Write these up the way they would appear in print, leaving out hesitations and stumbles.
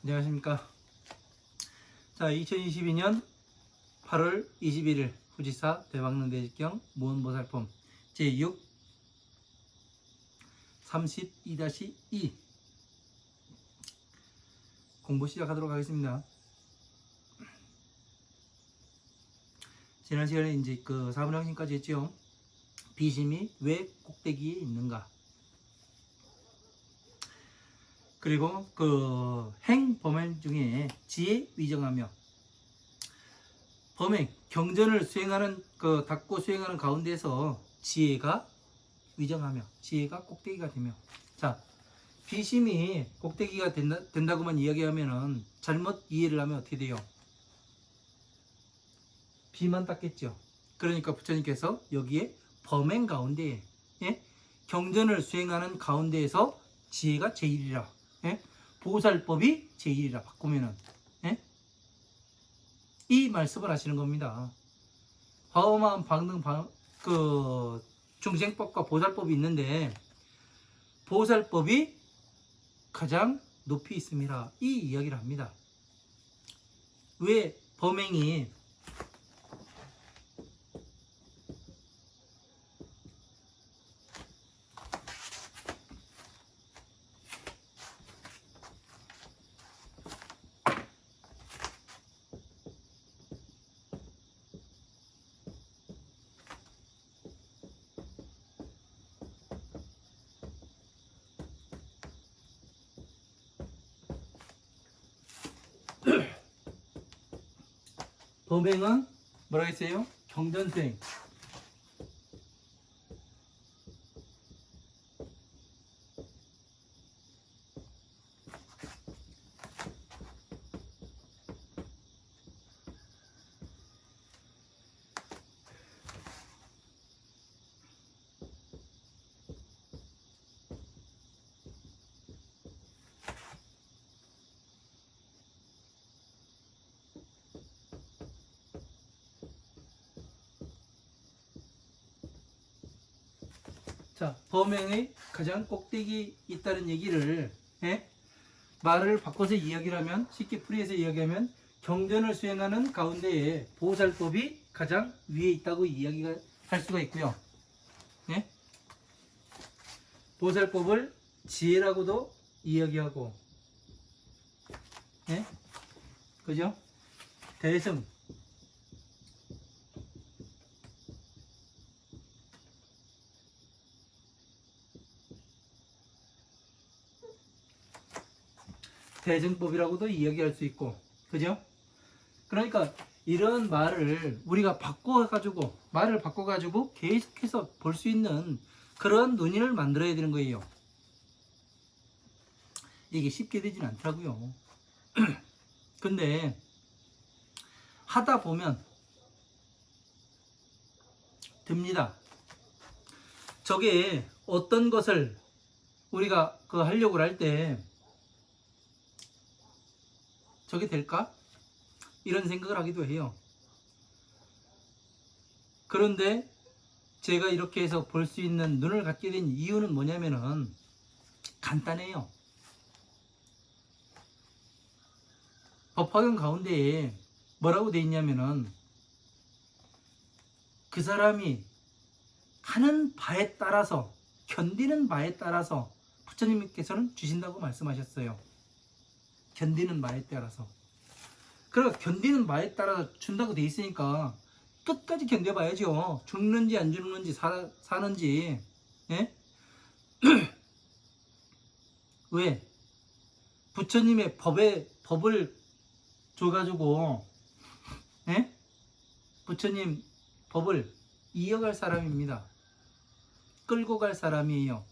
안녕하십니까. 자, 2022년 8월 21일 후지사 대박능대직경 무언보살품 제6 32-2 공부 시작하도록 하겠습니다. 지난 시간에 이제 그 4분 확신까지 했죠. 비심이 왜 꼭대기에 있는가, 그리고 그 행범행 중에 지혜 위정하며 범행 경전을 수행하는 그 닦고 수행하는 가운데서 지혜가 위정하며 지혜가 꼭대기가 되며, 자, 비심이 꼭대기가 된다고만 이야기하면은 잘못 이해를 하면 어떻게 돼요? 비만 닦겠죠. 그러니까 부처님께서 여기에 범행 가운데, 예? 경전을 수행하는 가운데에서 지혜가 제일이라, 예? 보살법이 제일이라 바꾸면은, 예? 이 말씀을 하시는 겁니다. 화엄한 방등 그 중생법과 보살법이 있는데 보살법이 가장 높이 있음이라 이 이야기를 합니다. 왜 범행이 범행은 뭐라 했어요? 경전수행. 자, 범행의 가장 꼭대기 있다는 얘기를, 예? 말을 바꿔서 이야기를 하면, 쉽게 풀이해서 이야기하면 경전을 수행하는 가운데에 보살법이 가장 위에 있다고 이야기가 할 수가 있고요. 예? 보살법을 지혜라고도 이야기하고, 예? 그죠? 대승, 대승법이라고도 이야기할 수 있고, 그죠? 그러니까 이런 말을 우리가 말을 바꿔가지고 계속해서 볼 수 있는 그런 논의를 만들어야 되는 거예요. 이게 쉽게 되진 않더라고요. 근데 하다 보면 됩니다. 저게 어떤 것을 우리가 그 하려고 할 때 저게 될까? 이런 생각을 하기도 해요. 그런데 제가 이렇게 해서 볼 수 있는 눈을 갖게 된 이유는 뭐냐면은 간단해요. 법화경 가운데에 뭐라고 돼 있냐면은 그 사람이 하는 바에 따라서, 견디는 바에 따라서 부처님께서는 주신다고 말씀하셨어요. 견디는 바에 따라서. 그러니까 견디는 바에 따라서 준다고 돼 있으니까 끝까지 견뎌봐야죠. 죽는지 안 죽는지 사는지. 예? 왜? 부처님의 법을 줘가지고, 예? 부처님 법을 이어갈 사람입니다. 끌고 갈 사람이에요.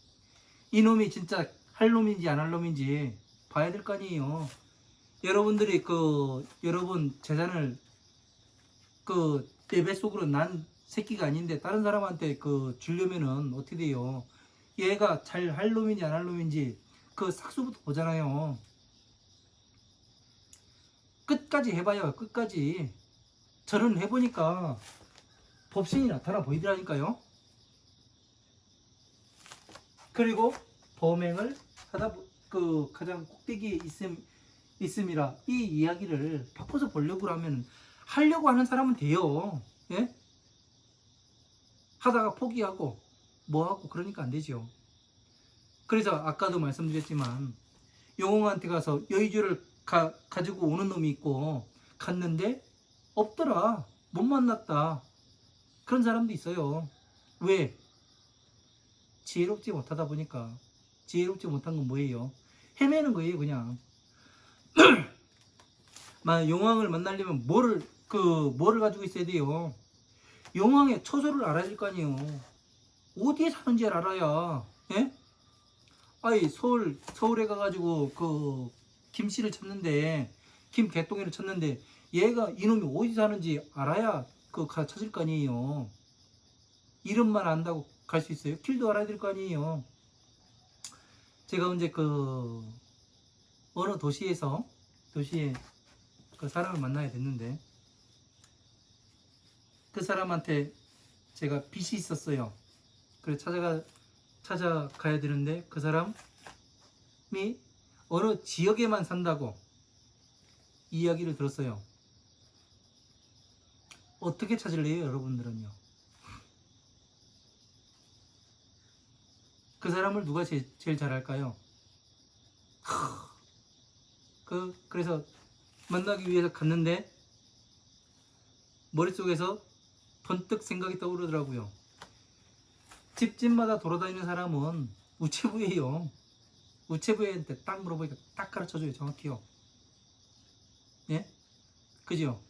이놈이 진짜 할 놈인지 안 할 놈인지 봐야 될 거 아니에요. 여러분들이 여러분 재산을 내 뱃속으로 난 새끼가 아닌데 다른 사람한테 주려면은 어떻게 돼요? 얘가 잘 할 놈인지 안 할 놈인지 그 삭수부터 보잖아요. 끝까지 해봐요. 끝까지. 저는 해보니까 법신이 나타나 보이더라니까요. 그리고 범행을 하다 가장 꼭대기에 있음이라 이 이야기를 바꿔서 보려고 하면 하려고 하는 사람은 돼요. 예? 하다가 포기하고 뭐하고 그러니까 안 되죠. 그래서 아까도 말씀드렸지만 영웅한테 가서 여의주를 가지고 오는 놈이 있고 갔는데 없더라. 못 만났다. 그런 사람도 있어요. 왜? 지혜롭지 못하다 보니까. 지혜롭지 못한 건 뭐예요? 헤매는 거예요, 그냥. 용왕을 만나려면 뭐를 가지고 있어야 돼요? 용왕의 처소를 알아야 될 거 아니에요. 어디에 사는지를 알아야, 예? 아이, 서울에 가가지고, 김씨를 찾는데, 김개똥이를 찾는데, 얘가, 이놈이 어디 사는지 알아야, 찾을 거 아니에요. 이름만 안다고 갈 수 있어요? 길도 알아야 될 거 아니에요. 제가 언제 어느 도시에 그 사람을 만나야 됐는데, 그 사람한테 제가 빚이 있었어요. 그래서 찾아가야 되는데, 그 사람이 어느 지역에만 산다고 이야기를 들었어요. 어떻게 찾을래요, 여러분들은요? 그 사람을 누가 제일 잘 알까요? 그래서 만나기 위해서 갔는데 머릿속에서 번뜩 생각이 떠오르더라고요. 집집마다 돌아다니는 사람은 우체부예요. 우체부에한테 딱 물어보니까 딱 가르쳐줘요. 정확히요. 예? 그죠?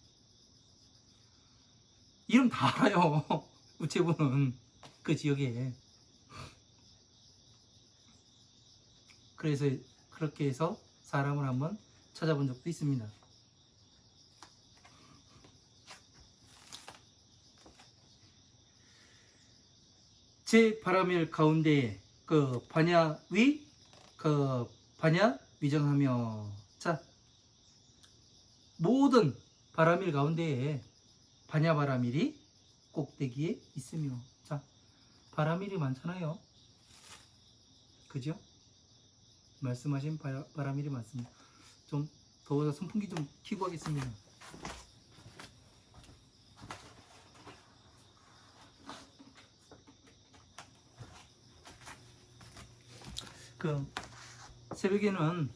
이름 다 알아요. 우체부는 그 지역에. 그래서 그렇게 해서 사람을 한번 찾아본 적도 있습니다. 제 바람일 가운데에 반야 위정하며. 자, 모든 바람일 가운데에 반야 바람일이 꼭대기에 있으며. 자, 바람일이 많잖아요. 그죠? 말씀하신 바람일이 많습니다. 좀 더워서 선풍기 좀 켜고 하겠습니다. 새벽에는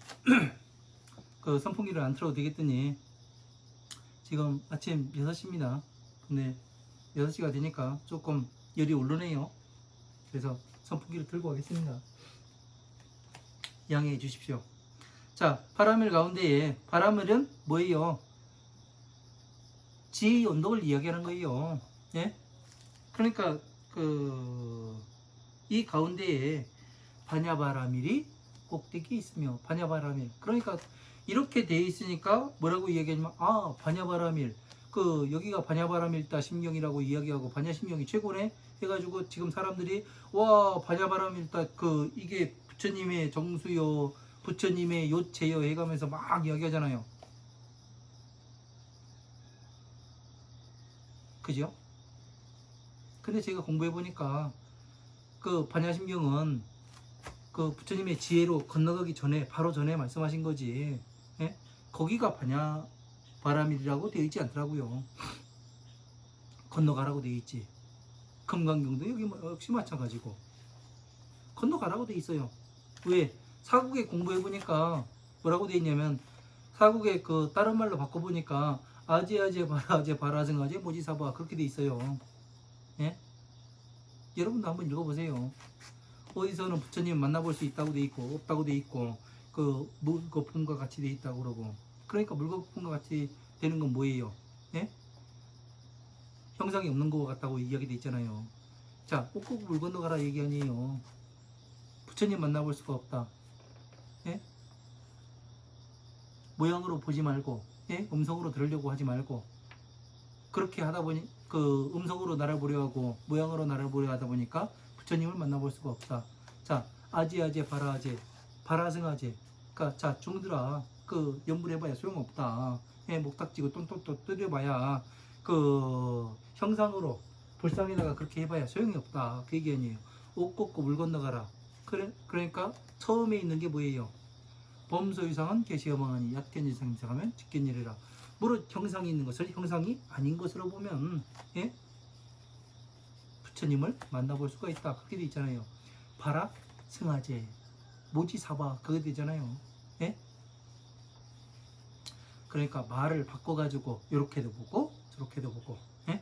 선풍기를 안 틀어도 되겠더니 지금 아침 6시입니다. 근데 6시가 되니까 조금 열이 오르네요. 그래서 선풍기를 들고 가겠습니다. 양해해 주십시오. 자, 바람일 가운데에 바람일은 뭐예요? 지의 온도를 이야기하는 거예요. 예? 그러니까 이 가운데에 반야바라밀이 꼭대기에 있으며. 반야바라밀, 그러니까 이렇게 돼 있으니까 뭐라고 이야기하냐면, 반야바라밀, 여기가 반야바라밀다 심경이라고 이야기하고, 반야심경이 최고네 해가지고 지금 사람들이 와, 반야바라밀다, 이게 부처님의 정수요, 부처님의 요체요 해가면서 막 이야기하잖아요. 그죠? 근데 제가 공부해보니까 반야심경은 부처님의 지혜로 건너가기 전에, 바로 전에 말씀하신 거지. 예? 거기가 반야바라밀이라고 되어 있지 않더라고요. 건너가라고 되어 있지. 금강경도 여기 역시 마찬가지고 건너가라고 되어 있어요. 왜? 사국에 공부해보니까 뭐라고 되어 있냐면, 사국에 다른 말로 바꿔보니까 아제아제 바라제 바라증아제 모지사바, 그렇게 되어 있어요. 예? 여러분도 한번 읽어보세요. 어디서는 부처님 만나볼 수 있다고 돼 있고 없다고 돼 있고, 물거품과 같이 돼 있다고 그러고. 그러니까 물거품과 같이 되는 건 뭐예요? 예? 형상이 없는 것 같다고 이야기 돼 있잖아요. 자, 꼭꼭 물 건너가라 얘기 아니에요. 부처님 만나볼 수가 없다. 예? 모양으로 보지 말고, 예? 음성으로 들으려고 하지 말고, 그렇게 하다 보니 음성으로 날아보려 하고 모양으로 날아보려 하다 보니까 부처님을 만나볼 수가 없다. 자, 아지아제 바라아제 바라승아제. 그러니까 자, 중들아, 연불해봐야 소용없다. 예, 목닥지고 똔똔똔 뜨려봐야 형상으로 불상에다가 그렇게 해봐야 소용이 없다. 그 얘기 아니에요. 옷 걷고 물 건너가라. 그러니까 처음에 있는 게 뭐예요? 범소유상은 계시어망하니 약견이상 이상하면 직견이래라. 무릇 형상이 있는 것을 형상이 아닌 것으로 보면 예? 부처님을 만나볼 수가 있다. 그렇게 돼 있잖아요. 바라 승하제 모지사바 그거 되잖아요. 예? 그러니까 말을 바꿔가지고 이렇게도 보고 저렇게도 보고 예?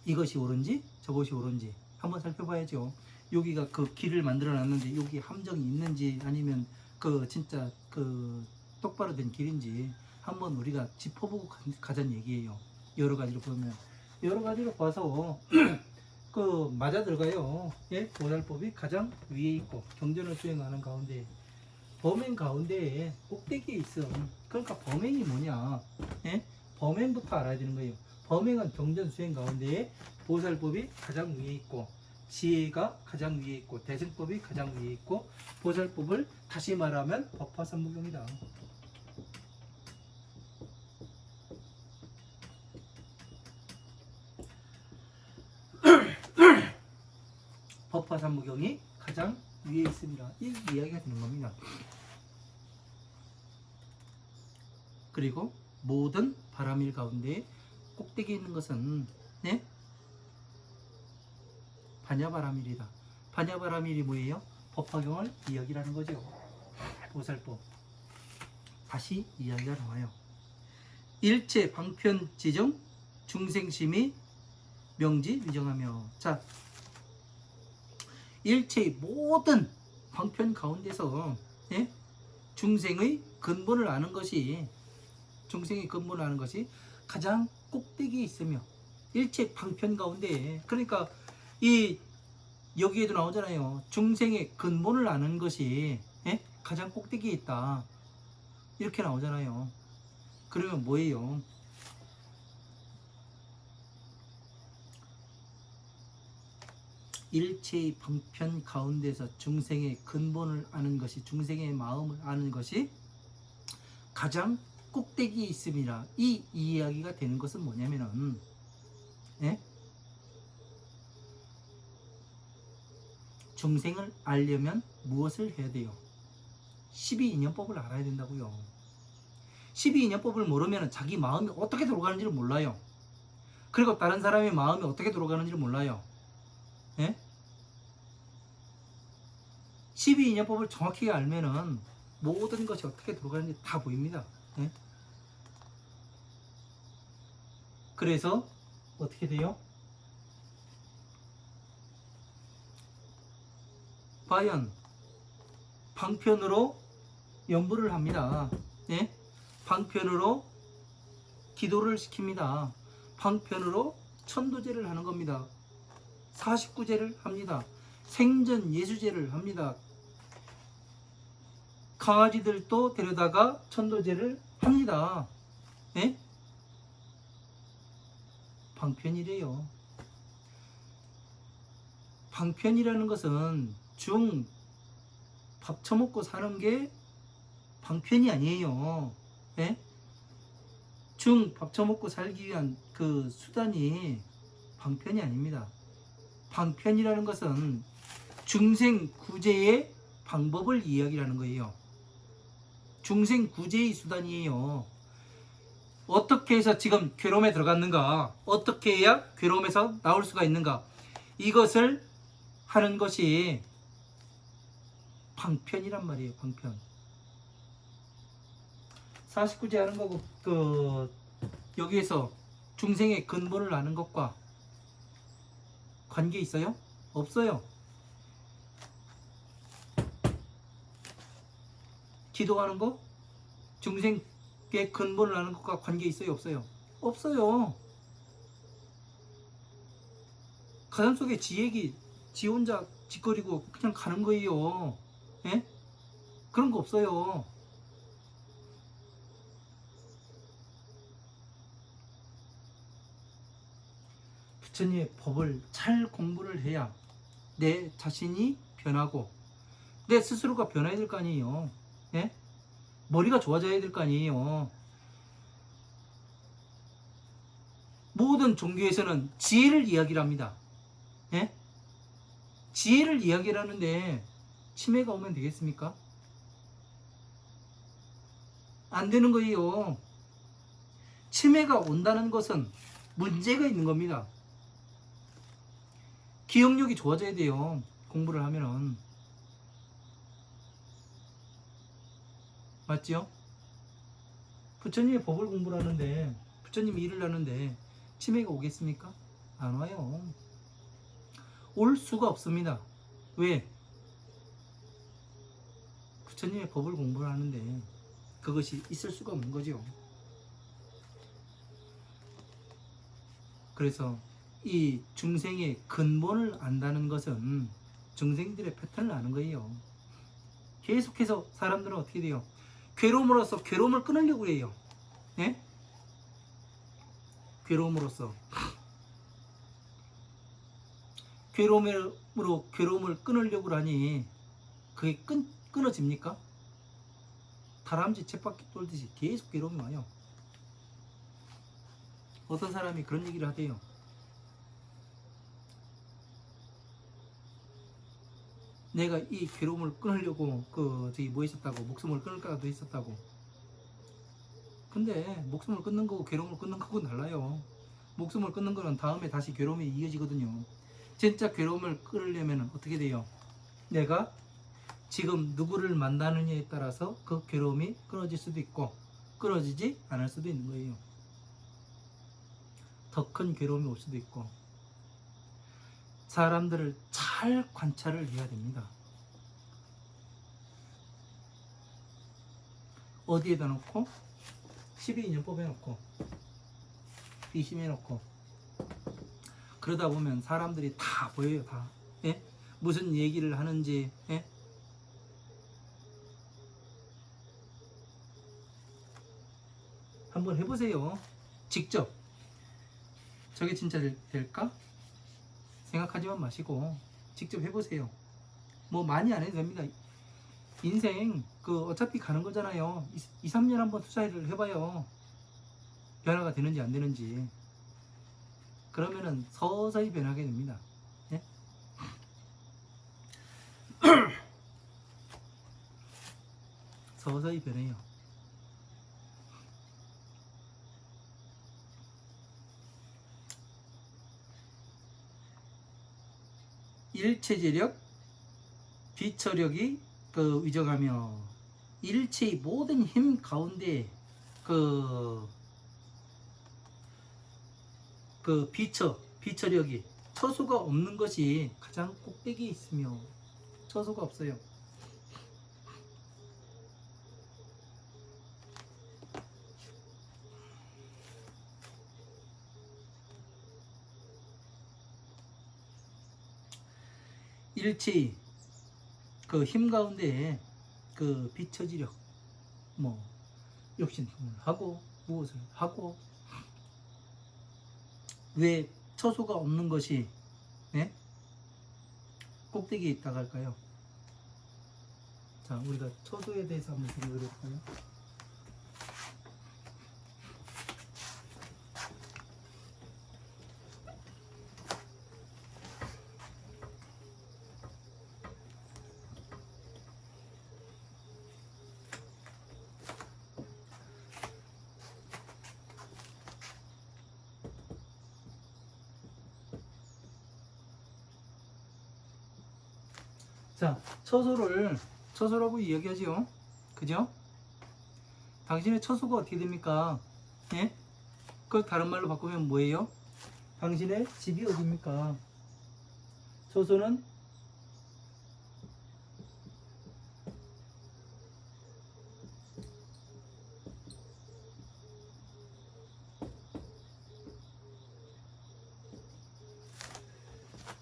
이것이 옳은지 저것이 옳은지 한번 살펴봐야죠. 여기가 그 길을 만들어 놨는데 여기 함정이 있는지 아니면 그 진짜 그 똑바로 된 길인지 한번 우리가 짚어보고 가자는 얘기예요. 여러 가지로 보면 여러 가지로 봐서 그 맞아 들어가요. 예? 보살법이 가장 위에 있고 경전을 수행하는 가운데 범행 가운데에 꼭대기에 있어. 그러니까 범행이 뭐냐? 예? 범행부터 알아야 되는 거예요. 범행은 경전 수행 가운데에 보살법이 가장 위에 있고 지혜가 가장 위에 있고 대승법이 가장 위에 있고 보살법을 다시 말하면 법화삼무경이다. 법화삼무경이 가장 위에 있습니다. 이 이야기가 되는 겁니다. 그리고 모든 바람일 가운데 꼭대기에 있는 것은 네? 반야바라밀이다. 반야바라밀이 뭐예요? 법화경을 이야기라는 거죠. 보살법. 다시 이야기가 나와요. 일체 방편 지정 중생심이 명지 위정하며. 자, 일체의 모든 방편 가운데서 예? 중생의 근본을 아는 것이 가장 꼭대기에 있으며 일체 방편 가운데 그러니까 이 여기에도 나오잖아요. 중생의 근본을 아는 것이 예? 가장 꼭대기에 있다. 이렇게 나오잖아요. 그러면 뭐예요? 일체의 방편 가운데서 중생의 근본을 아는 것이 중생의 마음을 아는 것이 가장 꼭대기에 있음이라. 이 이야기가 되는 것은 뭐냐면은 예? 중생을 알려면 무엇을 해야 돼요? 12인연법을 알아야 된다고요. 12인연법을 모르면 자기 마음이 어떻게 돌아가는지를 몰라요. 그리고 다른 사람의 마음이 어떻게 돌아가는지를 몰라요. 예? 12인연법을 정확히 알면은 모든 것이 어떻게 돌아가는지 다 보입니다. 예? 그래서 어떻게 돼요? 과연 방편으로 연부를 합니다. 예? 방편으로 기도를 시킵니다. 방편으로 천도제를 하는 겁니다. 49제를 합니다. 생전 예수제를 합니다. 강아지들도 데려다가 천도제를 합니다. 예? 방편이래요. 방편이라는 것은 밥 처먹고 사는 게 방편이 아니에요. 예? 밥 처먹고 살기 위한 그 수단이 방편이 아닙니다. 방편이라는 것은 중생 구제의 방법을 이야기하는 거예요. 중생 구제의 수단이에요. 어떻게 해서 지금 괴로움에 들어갔는가? 어떻게 해야 괴로움에서 나올 수가 있는가? 이것을 하는 것이 방편이란 말이에요. 방편. 49제 하는 거고 여기에서 중생의 근본을 아는 것과 관계 있어요? 없어요. 기도하는 거 중생의 근본을 아는 것과 관계 있어요? 없어요? 없어요. 가슴 속에 지 혼자 짓거리고 그냥 가는 거예요. 예? 그런 거 없어요. 부처님의 법을 잘 공부를 해야 내 자신이 변하고 내 스스로가 변해야 될 거 아니에요. 예? 머리가 좋아져야 될 거 아니에요. 모든 종교에서는 지혜를 이야기를 합니다. 예? 지혜를 이야기를 하는데 치매가 오면 되겠습니까? 안 되는 거예요. 치매가 온다는 것은 문제가 있는 겁니다. 기억력이 좋아져야 돼요. 공부를 하면은. 맞지요? 부처님의 법을 공부를 하는데, 부처님이 일을 하는데 치매가 오겠습니까? 안 와요. 올 수가 없습니다. 왜? 부처님의 법을 공부를 하는데 그것이 있을 수가 없는 거죠. 그래서 이 중생의 근본을 안다는 것은 중생들의 패턴을 아는 거예요. 계속해서 사람들은 어떻게 돼요? 괴로움으로써 괴로움을 끊으려고 해요. 예? 괴로움으로써 괴로움으로 괴로움을 끊으려고 하니 그게 끊어집니까? 다람쥐 쳇바퀴 돌듯이 계속 괴로움이 와요. 어떤 사람이 그런 얘기를 하대요. 내가 이 괴로움을 끊으려고 뭐 했었다고, 목숨을 끊을까도 했었다고. 근데 목숨을 끊는 거고 괴로움을 끊는 거고 달라요. 목숨을 끊는 거는 다음에 다시 괴로움이 이어지거든요. 진짜 괴로움을 끊으려면 어떻게 돼요? 내가 지금 누구를 만나느냐에 따라서 그 괴로움이 끊어질 수도 있고 끊어지지 않을 수도 있는 거예요. 더 큰 괴로움이 올 수도 있고. 사람들을 잘 관찰을 해야 됩니다. 어디에다 놓고 12인연법에 놓고 비심에 놓고 그러다 보면 사람들이 다 보여요. 다. 예? 무슨 얘기를 하는지. 예? 한번 해보세요. 직접. 저게 진짜 될까? 생각하지만 마시고 직접 해보세요. 뭐 많이 안 해도 됩니다. 인생 어차피 가는 거잖아요. 2, 3년 한번 투자를 해봐요. 변화가 되는지 안 되는지. 그러면은 서서히 변하게 됩니다. 예? 서서히 변해요. 일체제력, 비처력이 위적하며 일체의 모든 힘 가운데 비처력이 처소가 없는 것이 가장 꼭대기에 있으며 처소가 없어요. 일체의 힘 가운데 비처지력, 뭐 욕심을 하고 무엇을 하고, 왜 처소가 없는 것이 네? 꼭대기에 있다고 할까요? 자, 우리가 처소에 대해서 한번 생각을 해볼까요? 자, 처소라고 이야기하지요. 그죠? 당신의 처소가 어떻게 됩니까? 예? 그걸 다른 말로 바꾸면 뭐예요? 당신의 집이 어디입니까? 처소는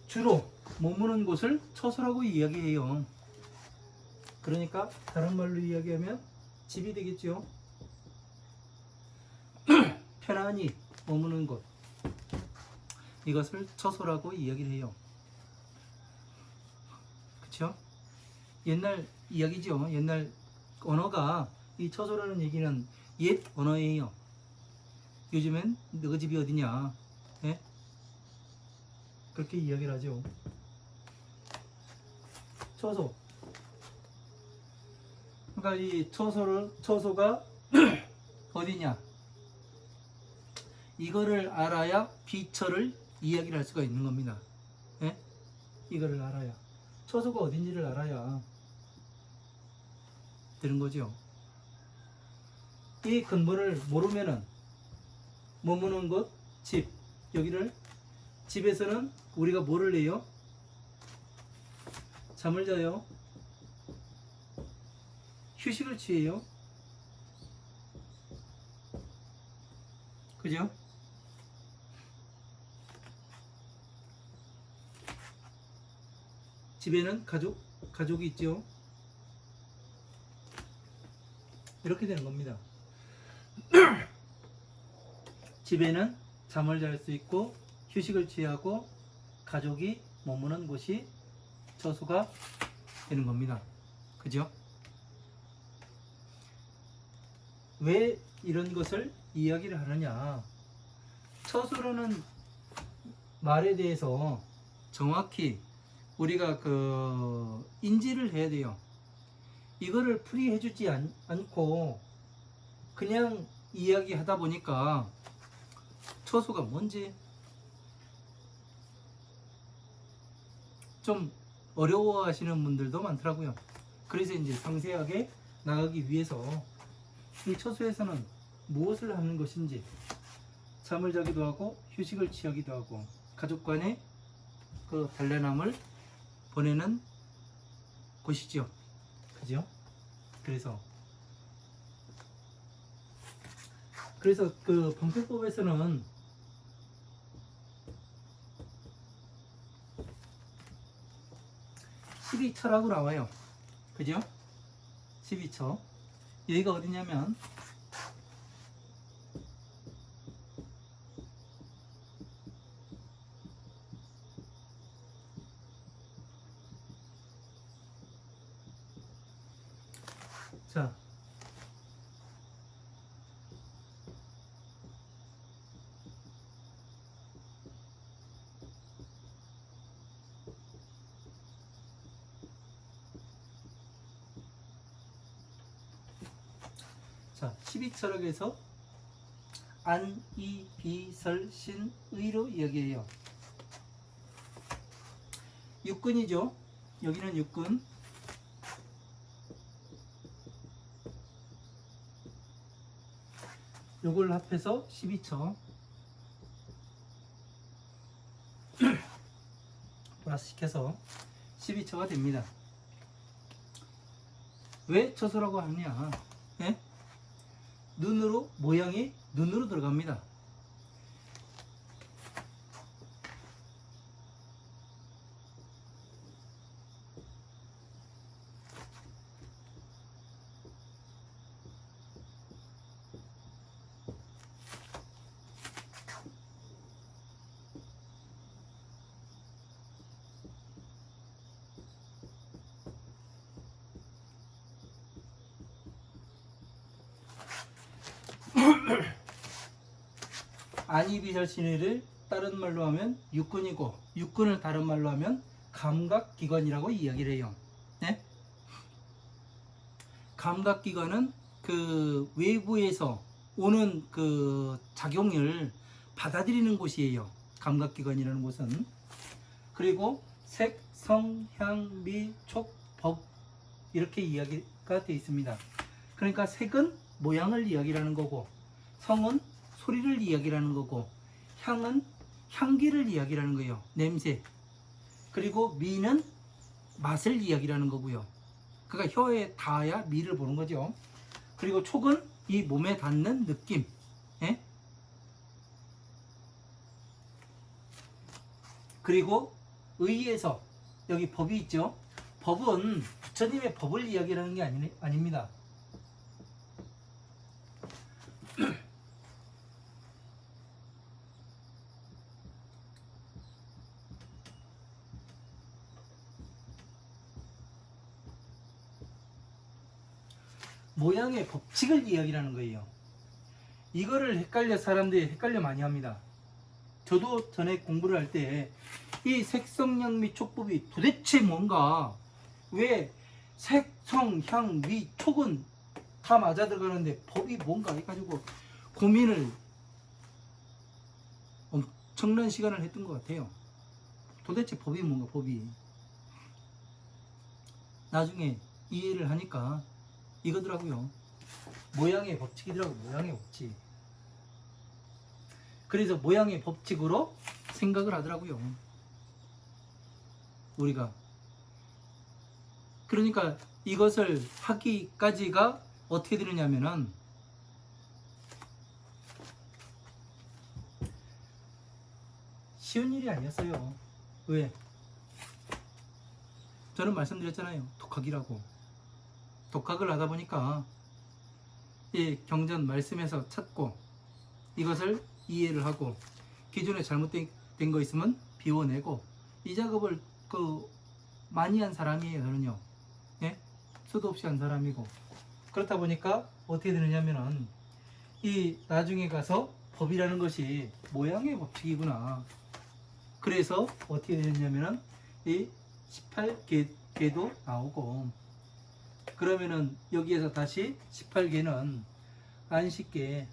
주로 머무는 곳을 처소라고 이야기해요. 그러니까 다른 말로 이야기하면 집이 되겠죠. 편안히 머무는 곳, 이것을 처소라고 이야기를 해요. 그쵸? 옛날 이야기죠. 옛날 언어가, 이 처소라는 얘기는 옛 언어예요. 요즘엔 너희 집이 어디냐, 예? 그렇게 이야기를 하죠. 처소. 그러니까 이 처소가 어디냐? 이거를 알아야 비처를 이야기를 할 수가 있는 겁니다. 예? 이거를 알아야. 처소가 어딘지를 알아야 되는 거죠. 이 근본을 모르면은 머무는 곳, 집. 여기를 집에서는 우리가 뭐를 해요? 잠을 자요. 휴식을 취해요. 그죠? 집에는 가족이 있죠. 이렇게 되는 겁니다. 집에는 잠을 잘 수 있고 휴식을 취하고 가족이 머무는 곳이 처소가 되는 겁니다. 그죠? 왜 이런 것을 이야기를 하느냐? 처소라는 말에 대해서 정확히 우리가 인지를 해야 돼요. 이거를 풀이해주지 않고 그냥 이야기하다 보니까 처소가 뭔지 좀 어려워하시는 분들도 많더라고요. 그래서 이제 상세하게 나가기 위해서 이 처소에서는 무엇을 하는 것인지, 잠을 자기도 하고 휴식을 취하기도 하고 가족 간의 그 단란함을 보내는 곳이죠. 그죠? 그래서 그 방패법에서는 12처라고 나와요. 그죠? 12처. 여기가 어디냐면 자, 자, 12철학에서 안, 이, 비, 설, 신, 의로 이야기해요. 육근이죠. 여기는 육근. 요걸 합해서 12처 플러스 시켜서 12처가 됩니다. 왜 처소라고 하느냐? 예? 눈으로, 모양이 눈으로 들어갑니다. 안이비설신의를 다른 말로 하면 육근이고, 육근을 다른 말로 하면 감각기관이라고 이야기를 해요. 네? 감각기관은 그 외부에서 오는 그 작용을 받아들이는 곳이에요. 감각기관이라는 곳은. 그리고 색, 성, 향, 미, 촉, 법 이렇게 이야기가 되어 있습니다. 그러니까 색은 모양을 이야기하는 거고, 성은 소리를 이야기하는 거고, 향은 향기를 이야기하는 거예요. 냄새. 그리고 미는 맛을 이야기하는 거고요. 그러니까 혀에 닿아야 미를 보는 거죠. 그리고 촉은 이 몸에 닿는 느낌. 예? 그리고 의에서 여기 법이 있죠. 법은 부처님의 법을 이야기하는 게 아닙니다. 모양의 법칙을 이야기하는 거예요. 이거를 사람들이 헷갈려 많이 합니다. 저도 전에 공부를 할 때 이 색성향 미 촉법이 도대체 뭔가, 왜 색, 성, 향, 미, 촉은 다 맞아 들어가는데 법이 뭔가 해가지고 고민을 엄청난 시간을 했던 것 같아요. 도대체 법이 뭔가, 법이. 나중에 이해를 하니까 이거더라고요. 모양의 법칙이더라고, 모양의 법칙. 그래서 모양의 법칙으로 생각을 하더라고요, 우리가. 그러니까 이것을 하기까지가 어떻게 되느냐면은 쉬운 일이 아니었어요. 왜? 저는 말씀드렸잖아요. 독학이라고. 독학을 하다 보니까 이 경전 말씀에서 찾고 이것을 이해를 하고 기존에 잘못된 거 있으면 비워내고 이 작업을 많이 한 사람이에요. 저는요. 예? 수도 없이 한 사람이고 그렇다 보니까 어떻게 되느냐면은 이 나중에 가서 법이라는 것이 모양의 법칙이구나. 그래서 어떻게 되느냐면은 이 18개도 나오고 그러면은 여기에서 다시 18개는 안식계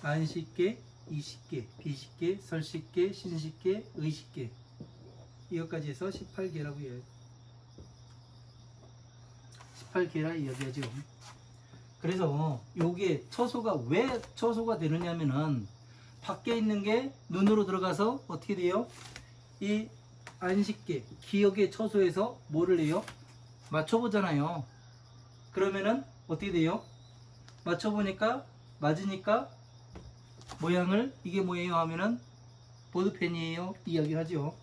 안식계, 이식계, 비식계, 설식계, 신식계, 의식계 이것까지 해서 18개라고 해요. 18개라 이야기하죠. 그래서 요게 처소가 왜 처소가 되느냐면은 밖에 있는 게 눈으로 들어가서 어떻게 돼요? 이 안식계, 기억의 처소에서 뭐를 해요? 맞춰보잖아요. 그러면은 어떻게 돼요? 맞춰보니까 맞으니까 모양을 이게 뭐예요 하면은 보드펜이에요 이야기를 하죠.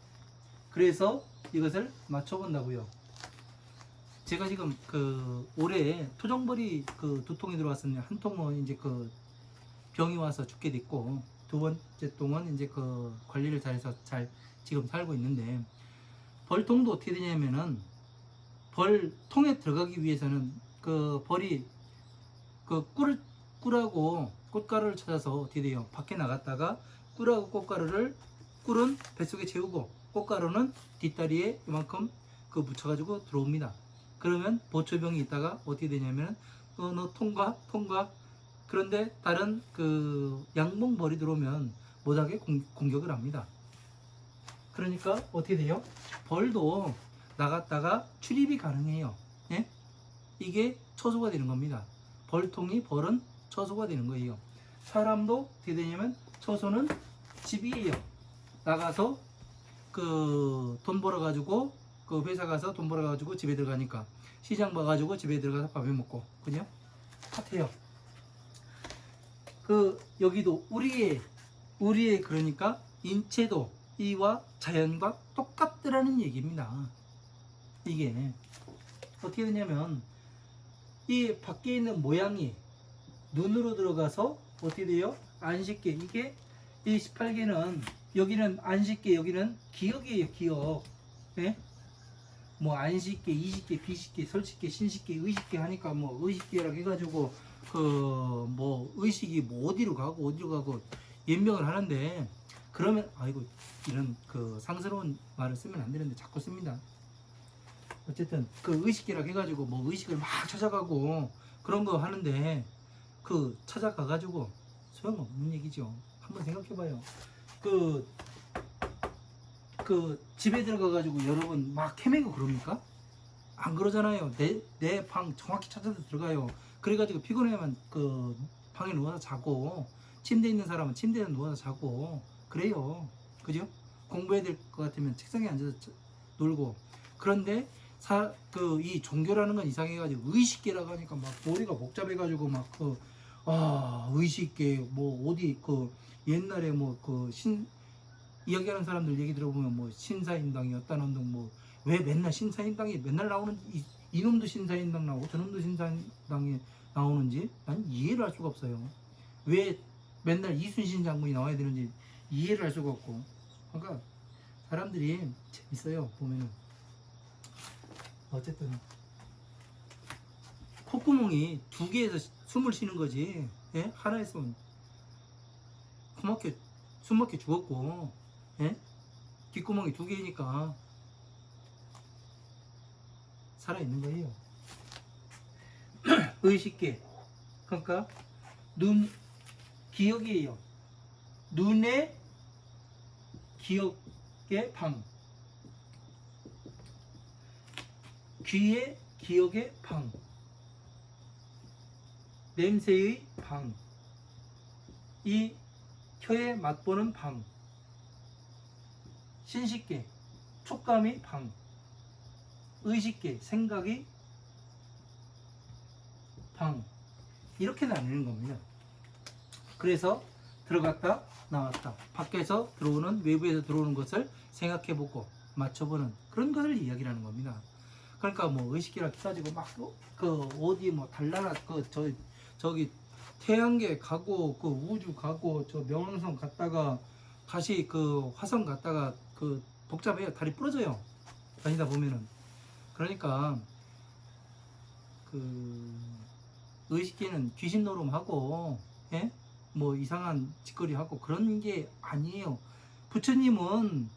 그래서 이것을 맞춰본다고요. 제가 지금 올해 토종벌이 두 통이 들어왔었는데 한 통은 이제 병이 와서 죽게 됐고 두 번째 통은 이제 관리를 잘해서 잘 지금 살고 있는데 벌통도 어떻게 되냐면은 벌통에 들어가기 위해서는 벌이 꿀하고 꽃가루를 찾아서 어떻게 돼요? 밖에 나갔다가 꿀하고 꿀은 뱃속에 채우고 꽃가루는 뒷다리에 이만큼 묻혀가지고 들어옵니다. 그러면 보초병이 있다가 어떻게 되냐면 너 통과 그런데 다른 양봉벌이 들어오면 못하게 공격을 합니다. 그러니까 어떻게 돼요? 벌도 나갔다가 출입이 가능해요. 예? 이게 처소가 되는 겁니다. 벌은 처소가 되는 거예요. 사람도 어떻게 되냐면 처소는 집이에요. 나가서 돈 벌어가지고 회사 가서 돈 벌어가지고 집에 들어가니까 시장 봐가지고 집에 들어가서 밥해 먹고 그죠? 같아요. 여기도 우리의 그러니까 인체도 이와 자연과 똑같더라는 얘기입니다. 이게 어떻게 되냐면 이 밖에 있는 모양이 눈으로 들어가서 어떻게 돼요? 안식계 이게 이 18개는 여기는 안식계 여기는 기억이에요. 기억. 예? 뭐 안식계, 이식계, 비식계, 설식계, 신식계, 의식계 하니까 뭐 의식계라고 해가지고 뭐 의식이 뭐 어디로 가고 연명을 하는데 그러면 아이고 이런 상스러운 말을 쓰면 안 되는데 자꾸 씁니다. 어쨌든 의식계라고 해가지고 뭐 의식을 막 찾아가고 그런 거 하는데 찾아가가지고 소용없는 얘기죠. 한번 생각해봐요. 집에 들어가가지고 여러분 막 헤매고 그럽니까? 안 그러잖아요. 내 방 정확히 찾아서 들어가요. 그래가지고 피곤하면 방에 누워서 자고 침대에 있는 사람은 침대에 누워서 자고 그래요. 그죠? 공부해야 될 것 같으면 책상에 앉아서 놀고 그런데 이 종교라는 건 이상해가지고 의식계라고 하니까 막 머리가 복잡해가지고 의식계 뭐 어디 옛날에 이야기하는 사람들 얘기 들어보면 뭐 신사임당이었다는 운동 뭐 왜 맨날 신사임당이 맨날 나오는 이놈도 신사임당 나오고 저놈도 신사임당에 나오는지 난 이해를 할 수가 없어요. 왜 맨날 이순신 장군이 나와야 되는지 이해를 할 수가 없고. 그러니까 사람들이 재밌어요 보면은. 어쨌든 콧구멍이 두 개에서 숨을 쉬는 거지. 예? 하나에서 숨 막혀 죽었고, 예? 귓구멍이 두 개니까 살아 있는 거예요. 의식계, 그러니까 눈 기억이에요. 눈의 기억의 방, 귀의 기억의 방, 냄새의 방, 이 혀에 맛보는 방, 신식계, 촉감의 방, 의식계, 생각의 방, 이렇게 나뉘는 겁니다. 그래서 들어갔다 나왔다, 밖에서 들어오는, 외부에서 들어오는 것을 생각해보고 맞춰보는 그런 것을 이야기하는 겁니다. 그러니까 뭐 의식이라 가지고 막 그 어디 뭐 달나라 저기 태양계 가고 그 우주 가고 저 명왕성 갔다가 다시 그 화성 갔다가 그 복잡해요. 다리 부러져요. 다니다 보면은. 그러니까 그 의식계는 귀신 노름하고, 예? 뭐 이상한 짓거리 하고 그런 게 아니에요. 부처님은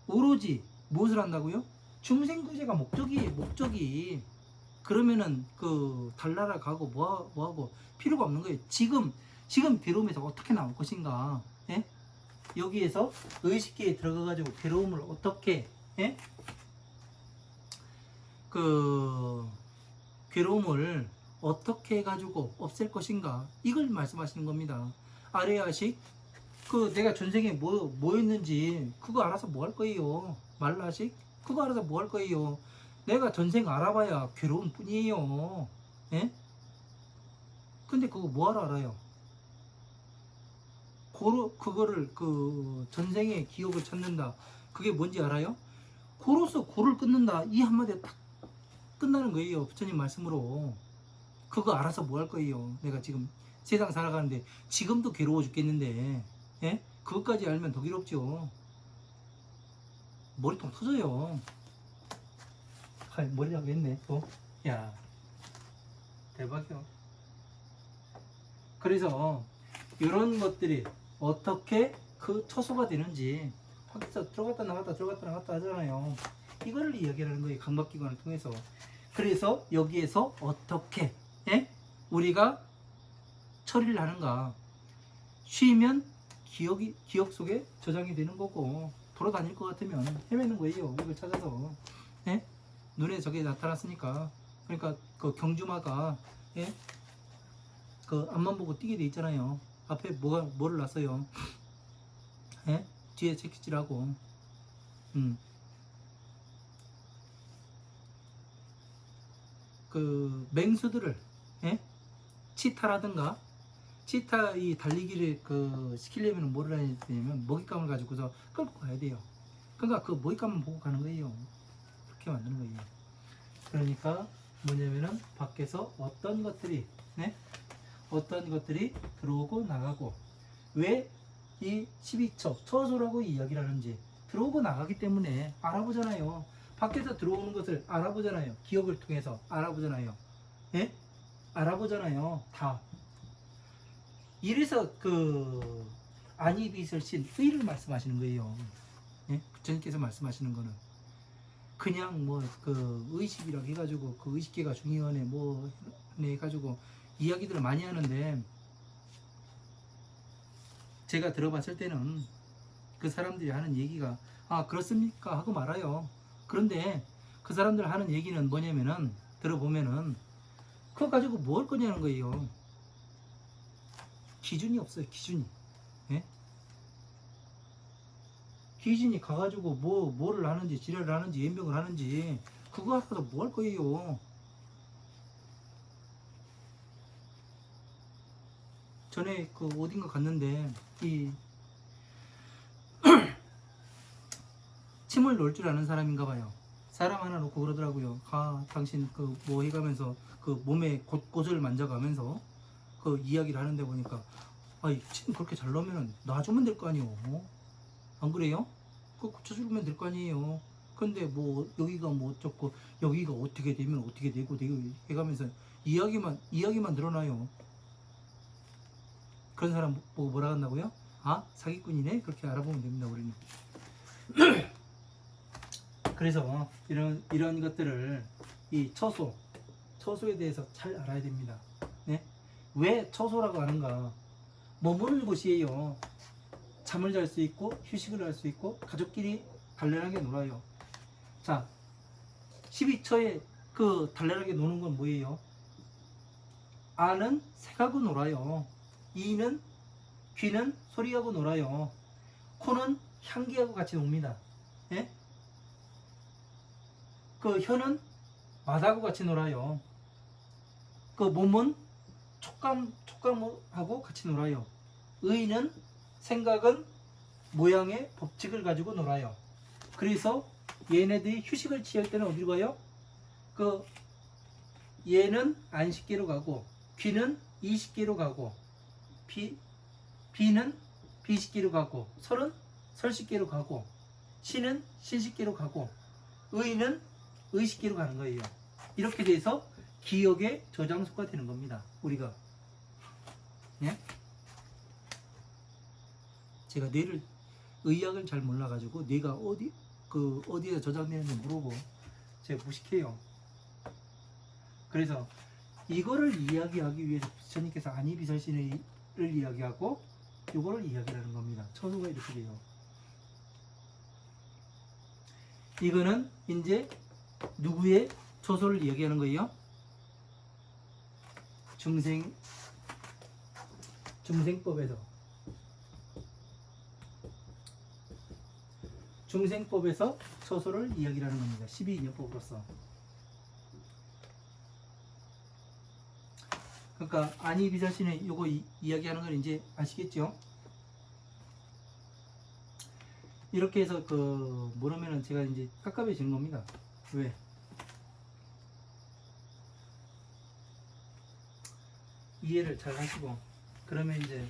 오로지 무엇을 한다고요? 중생구제가 목적이. 그러면은 그 달나라 가고 뭐하고 필요가 없는 거예요. 지금 괴로움에서 어떻게 나올 것인가, 예? 여기에서 의식계에 들어가 가지고 괴로움을 어떻게, 예? 그 괴로움을 어떻게 해가지고 없앨 것인가, 이걸 말씀하시는 겁니다. 아레아식, 그 내가 전생에 뭐 했는지 그거 알아서 뭐 할 거예요. 말라식, 그거 알아서 뭐 할 거예요. 내가 전생 알아봐야 괴로운 뿐이에요. 예? 근데 그거 뭐하러 알아요? 그거를 그 전생의 기억을 찾는다, 그게 뭔지 알아요? 고로서 고를 끊는다, 이 한마디에 딱 끝나는 거예요. 부처님 말씀으로. 그거 알아서 뭐 할 거예요. 내가 지금 세상 살아가는데 지금도 괴로워 죽겠는데, 예? 그것까지 알면 더 괴롭죠. 머리통 터져요. 머리가 했네 또. 야, 대박이야. 그래서 이런 것들이 어떻게 그 처소가 되는지, 밖에서 들어갔다 나갔다 하잖아요. 이거를 이야기하는 거예요. 감각기관을 통해서. 그래서 여기에서 어떻게, 예? 우리가 처리를 하는가. 쉬면 기억 속에 저장이 되는 거고, 돌아다닐 것 같으면 헤매는 거예요. 이걸 찾아서. 예? 눈에 저게 나타났으니까. 그러니까 그 경주마가, 예? 그 앞만 보고 뛰게 돼 있잖아요. 앞에 뭐를 놨어요. 예? 뒤에 채찍질하고. 그 맹수들을, 예? 치타라든가, 치타 이 달리기를 그 시키려면 뭐를 해야 되냐면 먹잇감을 가지고서 끌고 가야 돼요. 그러니까 그 먹잇감만 보고 가는 거예요. 그렇게 만드는 거예요. 그러니까 뭐냐면은 밖에서 어떤 것들이, 네? 어떤 것들이 들어오고 나가고, 왜 이 12처 처소라고 이야기를 하는지, 들어오고 나가기 때문에 알아보잖아요. 밖에서 들어오는 것을 알아보잖아요. 기억을 통해서 알아보잖아요. 예? 알아보잖아요. 다. 이래서 그 안이비설신 의를 말씀하시는 거예요. 예? 부처님께서 말씀하시는 거는 그냥 뭐 그 의식이라고 해가지고 그 의식계가 중요하네 뭐 해가지고 이야기들을 많이 하는데, 제가 들어봤을 때는 그 사람들이 하는 얘기가 아 그렇습니까 하고 말아요. 그런데 그 사람들 하는 얘기는 뭐냐면은, 들어보면은 그거 가지고 뭐 할 거냐는 거예요. 기준이 없어요. 기준이. 예? 기준이 가가지고 뭐를 하는지, 지랄을 하는지, 연병을 하는지, 그거 가서 뭐 할 거예요. 전에 그 어딘가 갔는데 이 침을 놓을 줄 아는 사람인가 봐요. 사람 하나 놓고 그러더라고요. 아 당신 그 뭐 해가면서 그 몸에 곳곳을 만져가면서 그 이야기를 하는데 보니까 아이 지금 그렇게 잘 나오면 놔주면 될 거 아니에요. 안 그래요? 그거 고쳐주면 될 거 아니에요. 근데 뭐 여기가 뭐 어쩌고 여기가 어떻게 되면 어떻게 되고 해가면서 이야기만 늘어나요. 그런 사람 보고 뭐라 한다고요? 아 사기꾼이네 그렇게 알아보면 됩니다. 우리는. 그래서 이런 것들을 이 처소에 대해서 잘 알아야 됩니다. 네? 왜 처소라고 하는가? 머무는 곳이에요. 잠을 잘 수 있고 휴식을 할 수 있고 가족끼리 단란하게 놀아요. 자, 12처에 그 단란하게 노는 건 뭐예요? 아는 색하고 놀아요. 이는 귀는 소리하고 놀아요. 코는 향기하고 같이 놉니다. 예? 그 혀는 맛하고 같이 놀아요. 그 몸은 촉감하고 같이 놀아요. 의는 생각은 모양의 법칙을 가지고 놀아요. 그래서 얘네들이 휴식을 취할 때는 어디로 가요? 그 얘는 안식기로 가고 귀는 이식기로 가고 비는 비식기로 가고 설은 설식기로 가고 신은 신식기로 가고 의는 의식기로 가는 거예요. 이렇게 돼서 기억의 저장소가 되는 겁니다. 우리가. 예? 제가 뇌를 의학을 잘 몰라가지고 뇌가 어디에 저장되는지 물어보고 제가 무식해요. 그래서 이거를 이야기하기 위해서 부처님께서 안이비설신을 이야기하고 이거를 이야기하는 겁니다. 처소가 이렇게 돼요. 이거는 이제 누구의 처소를 이야기하는 거예요? 중생법에서 처소를 이야기하는 겁니다. 12인연법으로서. 그러니까 안이비설신의 요거 이야기하는 걸 이제 아시겠죠? 이렇게 해서 모르면은 제가 이제 깝깝해지는 겁니다. 왜? 이해를 잘 하시고 그러면 이제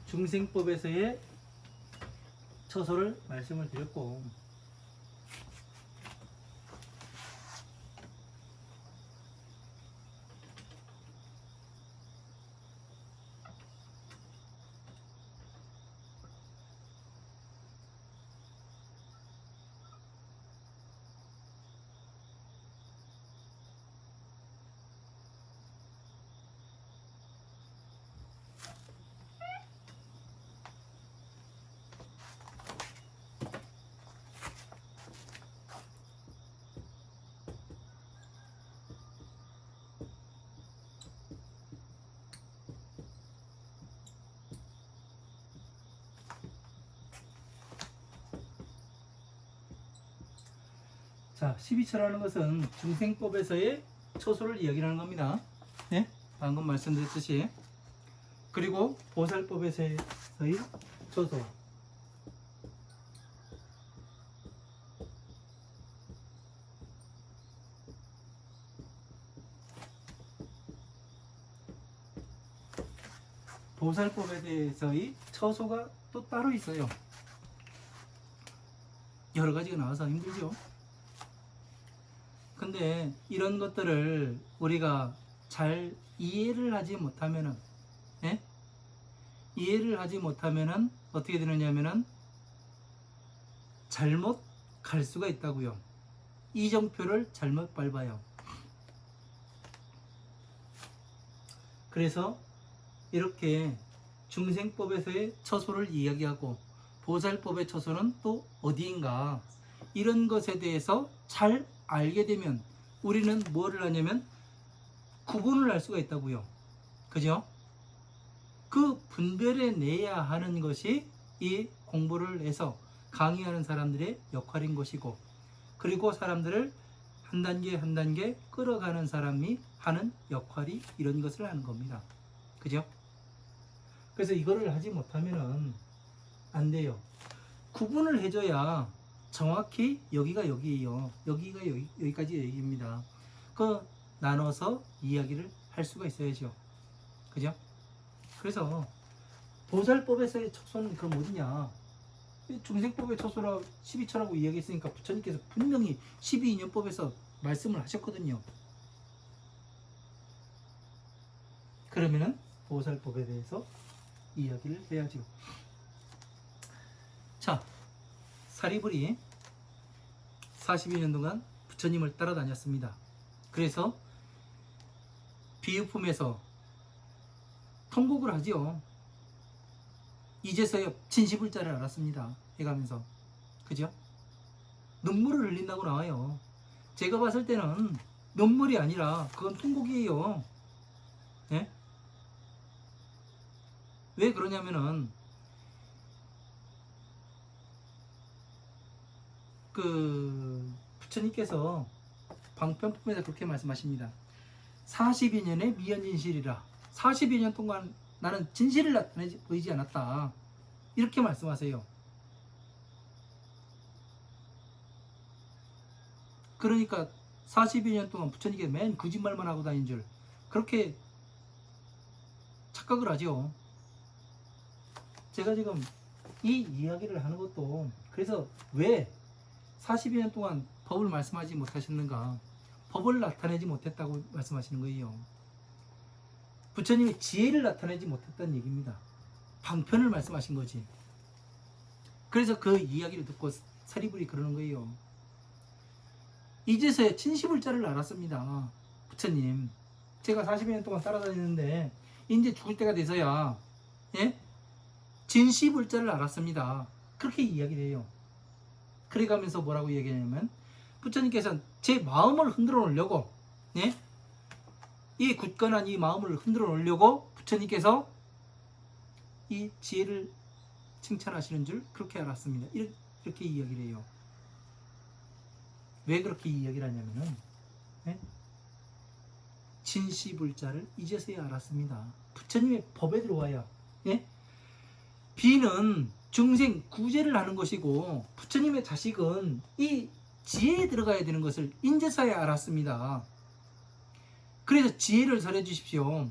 중생법에서의 처소를 말씀을 드렸고 자, 12처라는 것은 중생법에서의 처소를 이야기하는 겁니다. 네? 방금 말씀드렸듯이. 그리고 보살법에서의 처소. 보살법에 대해서의 처소가 또 따로 있어요. 여러 가지가 나와서 힘들죠. 근데 이런 것들을 우리가 잘 이해를 하지 못하면은, 예? 이해를 하지 못하면은 어떻게 되느냐면은 잘못 갈 수가 있다고요. 이정표를 잘못 밟아요. 그래서 이렇게 중생법에서의 처소를 이야기하고 보살법의 처소는 또 어디인가 이런 것에 대해서 잘 알게 되면 우리는 뭐를 하냐면 구분을 할 수가 있다고요. 그죠? 그 분별해 내야 하는 것이 이 공부를 해서 강의하는 사람들의 역할인 것이고 그리고 사람들을 한 단계 한 단계 끌어가는 사람이 하는 역할이 이런 것을 하는 겁니다. 그죠? 그래서 이거를 하지 못하면은 안 돼요. 구분을 해줘야 정확히 여기가 여기예요. 여기가 여기까지 여기입니다. 그 나눠서 이야기를 할 수가 있어야죠. 그죠? 그래서 보살법에서의 척소는 그럼 어디냐? 중생법의 척소라 12처라고 이야기했으니까 부처님께서 분명히 12인연법에서 말씀을 하셨거든요. 그러면은 보살법에 대해서 이야기를 해야죠. 자, 사리불이 42년 동안 부처님을 따라다녔습니다. 그래서 비유품에서 통곡을 하지요. 이제서야 진시불자를 알았습니다. 해가면서. 그죠? 눈물을 흘린다고 나와요. 제가 봤을 때는 눈물이 아니라 그건 통곡이에요. 예? 왜 그러냐면은 그 부처님께서 방편품에서 그렇게 말씀하십니다. 42년의 미연진실이라. 42년 동안 나는 진실을 나타내지 보이지 않았다. 이렇게 말씀하세요. 그러니까 42년 동안 부처님께 맨 거짓말만 하고 다닌 줄 그렇게 착각을 하죠. 제가 지금 이 이야기를 하는 것도 그래서 왜 42년 동안 법을 말씀하지 못하셨는가? 법을 나타내지 못했다고 말씀하시는 거예요. 부처님이 지혜를 나타내지 못했다는 얘기입니다. 방편을 말씀하신 거지. 그래서 그 이야기를 듣고 사리불이 그러는 거예요. 이제서야 진시불자를 알았습니다. 부처님, 제가 40년 동안 따라다니는데 이제 죽을 때가 돼서야 예? 진시불자를 알았습니다. 그렇게 이야기를 해요. 그래가면서 뭐라고 얘기하냐면 부처님께서는 제 마음을 흔들어 놓으려고 예? 이 굳건한 이 마음을 흔들어 놓으려고 부처님께서 이 지혜를 칭찬하시는 줄 그렇게 알았습니다. 이렇게 이야기를 해요. 왜 그렇게 이야기를 하냐면은 예? 진시불자를 이제서야 알았습니다. 부처님의 법에 들어와야 예? 비는 중생 구제를 하는 것이고 부처님의 자식은 이 지혜에 들어가야 되는 것을 인제서야 알았습니다. 그래서 지혜를 설해 주십시오.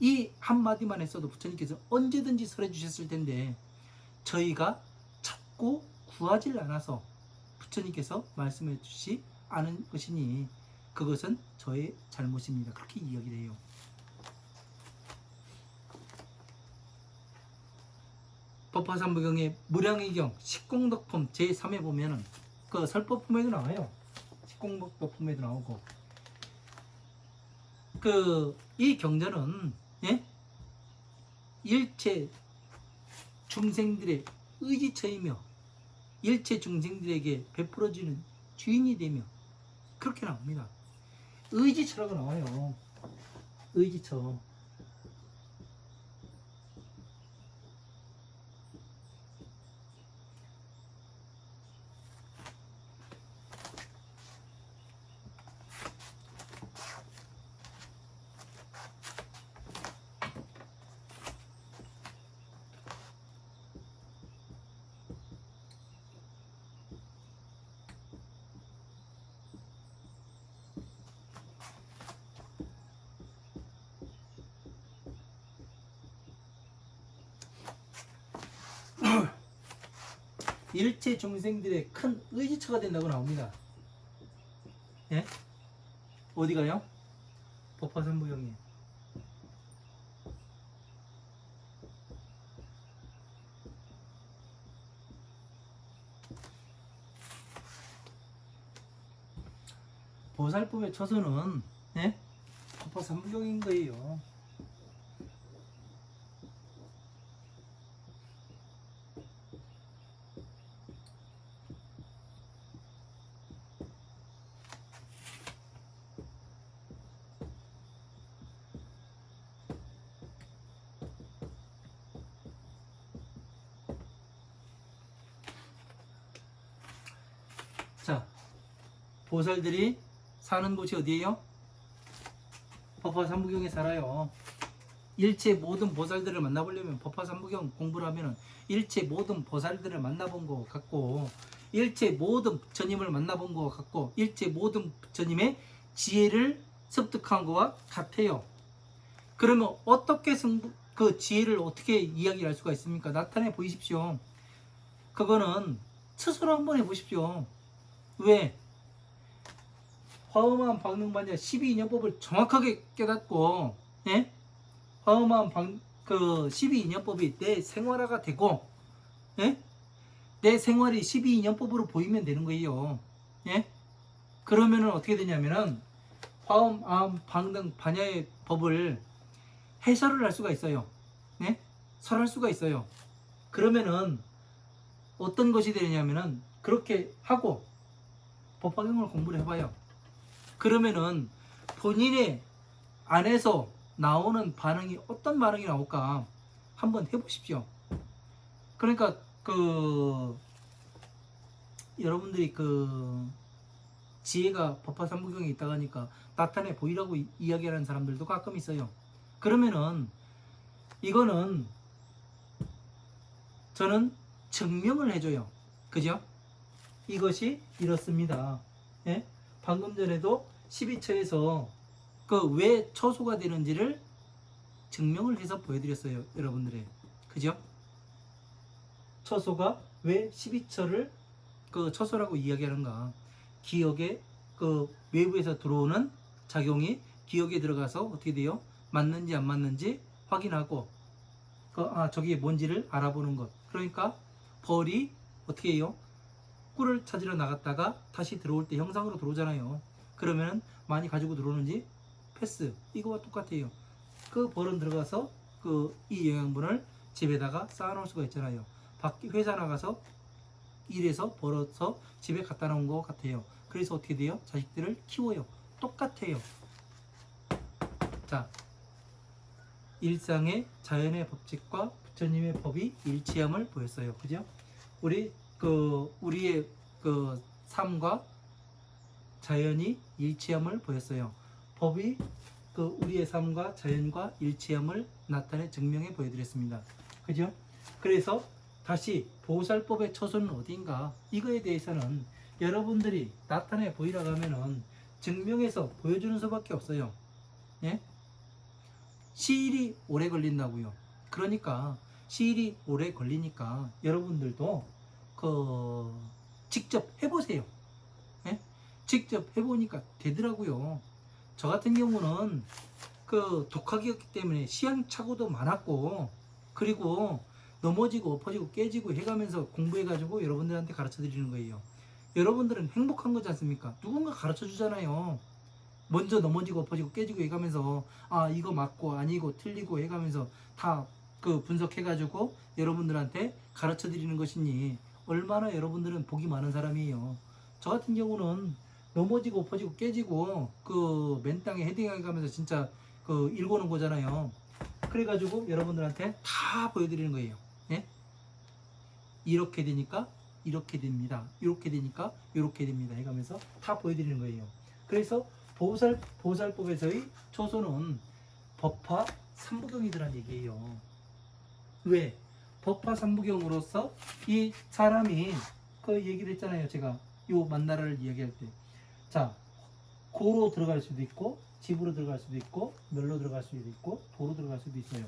이 한마디만 했어도 부처님께서 언제든지 설해 주셨을 텐데 저희가 찾고 구하질 않아서 부처님께서 말씀해 주시 않은 것이니 그것은 저의 잘못입니다. 그렇게 이야기를 해요. 법화삼부경의 무량의경 식공덕품 제3에 보면은 그 설법품에도 나와요. 식공덕품에도 나오고 그 이 경전은 예? 일체 중생들의 의지처이며 일체 중생들에게 베풀어주는 주인이 되며 그렇게 나옵니다. 의지처라고 나와요. 의지처. 일체 중생들의 큰 의지처가 된다고 나옵니다. 예? 어디 가요? 법화삼부경에. 보살법의 처소는 예? 법화삼부경인 거예요. 자, 보살들이 사는 곳이 어디예요? 법화삼부경에 살아요. 일체 모든 보살들을 만나보려면 법화삼부경 공부를 하면 일체 모든 보살들을 만나본 것 같고 일체 모든 부처님을 만나본 것 같고 일체 모든 부처님의 지혜를 습득한 것과 같아요. 그러면 어떻게 그 지혜를 어떻게 이야기할 수가 있습니까? 나타내 보이십시오. 그거는 스스로 한번 해보십시오. 왜? 화엄한 방능반야 12인연법을 정확하게 깨닫고, 예? 화엄한 그 12인연법이 내 생활화가 되고, 예? 내 생활이 12인연법으로 보이면 되는 거예요. 예? 그러면은 어떻게 되냐면은 화엄, 암, 방등, 반야의 법을 해설을 할 수가 있어요. 네? 설할 수가 있어요. 그러면은 어떤 것이 되냐면은 그렇게 하고 법화경을 공부를 해봐요. 그러면은 본인의 안에서 나오는 반응이 어떤 반응이 나올까 한번 해보십시오. 그러니까 여러분들이 지혜가 법화 삼부경에 있다고 하니까 나타내 보이라고 이야기하는 사람들도 가끔 있어요. 그러면은 이거는 저는 증명을 해줘요. 그죠? 이것이 이렇습니다. 예? 방금 전에도 12처에서 왜 처소가 되는지를 증명을 해서 보여드렸어요. 여러분들의. 그죠? 처소가 왜 12처를 처소라고 이야기하는가. 기억에 외부에서 들어오는 작용이 기억에 들어가서 어떻게 돼요? 맞는지 안 맞는지 확인하고 저게 뭔지를 알아보는 것. 그러니까 벌이 어떻게 해요? 꿀을 찾으러 나갔다가 다시 들어올 때 형상으로 들어오잖아요. 그러면 많이 가지고 들어오는지 패스. 이거와 똑같아요. 그 벌은 들어가서 이 영양분을 집에다가 쌓아놓을 수가 있잖아요. 회사 나가서 일해서 벌어서 집에 갖다 놓은 것 같아요. 그래서 어떻게 돼요? 자식들을 키워요. 똑같아요. 자, 일상의 자연의 법칙과 부처님의 법이 일치함을 보였어요. 그죠? 우리의 삶과 자연이 일치함을 보였어요. 법이 우리의 삶과 자연과 일치함을 나타내 증명해 보여드렸습니다. 그죠? 그래서 다시 보살법의 처소는 어딘가 이거에 대해서는 여러분들이 나타내 보이라고 하면은 증명해서 보여주는 수밖에 없어요. 예? 시일이 오래 걸린다고요. 그러니까 시일이 오래 걸리니까 여러분들도 직접 해보세요. 예? 직접 해보니까 되더라고요. 저 같은 경우는 독학이었기 때문에 시행착오도 많았고, 그리고 넘어지고 엎어지고 깨지고 해가면서 공부해가지고 여러분들한테 가르쳐 드리는 거예요. 여러분들은 행복한 거지 않습니까? 누군가 가르쳐 주잖아요. 먼저 넘어지고 엎어지고 깨지고 해가면서 이거 맞고 아니고 틀리고 해가면서 다 분석해가지고 여러분들한테 가르쳐 드리는 것이니 얼마나 여러분들은 복이 많은 사람이에요. 저 같은 경우는 넘어지고 엎어지고 깨지고 맨 땅에 헤딩해 가면서 진짜 일궈놓은 거잖아요. 그래가지고 여러분들한테 다 보여드리는 거예요. 예? 이렇게 되니까 이렇게 됩니다. 이렇게 되니까 이렇게 됩니다. 해가면서 다 보여드리는 거예요. 그래서 보살법에서의 초소는 법화 삼부경이더란 얘기예요. 왜? 법화 삼부경으로서 이 사람이 얘기를 했잖아요. 제가 요 만나라를 이야기할 때. 자, 고로 들어갈 수도 있고 집으로 들어갈 수도 있고 멸로 들어갈 수도 있고 도로 들어갈 수도 있어요.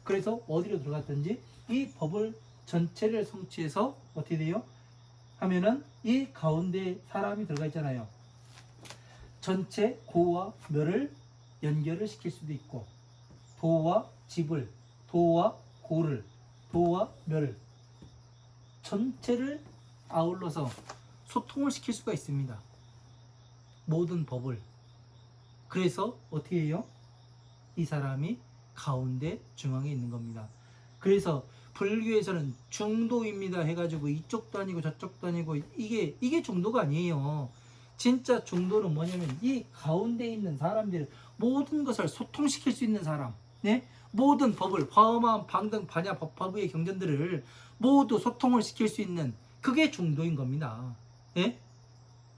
그래서 어디로 들어갔든지 이 법을 전체를 성취해서 어떻게 돼요? 하면은 이 가운데 사람이 들어가 있잖아요. 전체 고와 멸을 연결을 시킬 수도 있고, 도와 집을, 도와 고를, 도와 멸을 전체를 아울러서 소통을 시킬 수가 있습니다. 모든 법을. 그래서 어떻게 해요? 이 사람이 가운데 중앙에 있는 겁니다. 그래서 불교에서는 중도입니다 해가지고 이쪽도 아니고 저쪽도 아니고 이게 중도가 아니에요. 진짜 중도는 뭐냐면 이 가운데 있는 사람들 모든 것을 소통시킬 수 있는 사람, 네? 모든 법을 화엄한 방등 반야 법화부의 경전들을 모두 소통을 시킬 수 있는 그게 중도인 겁니다. 예?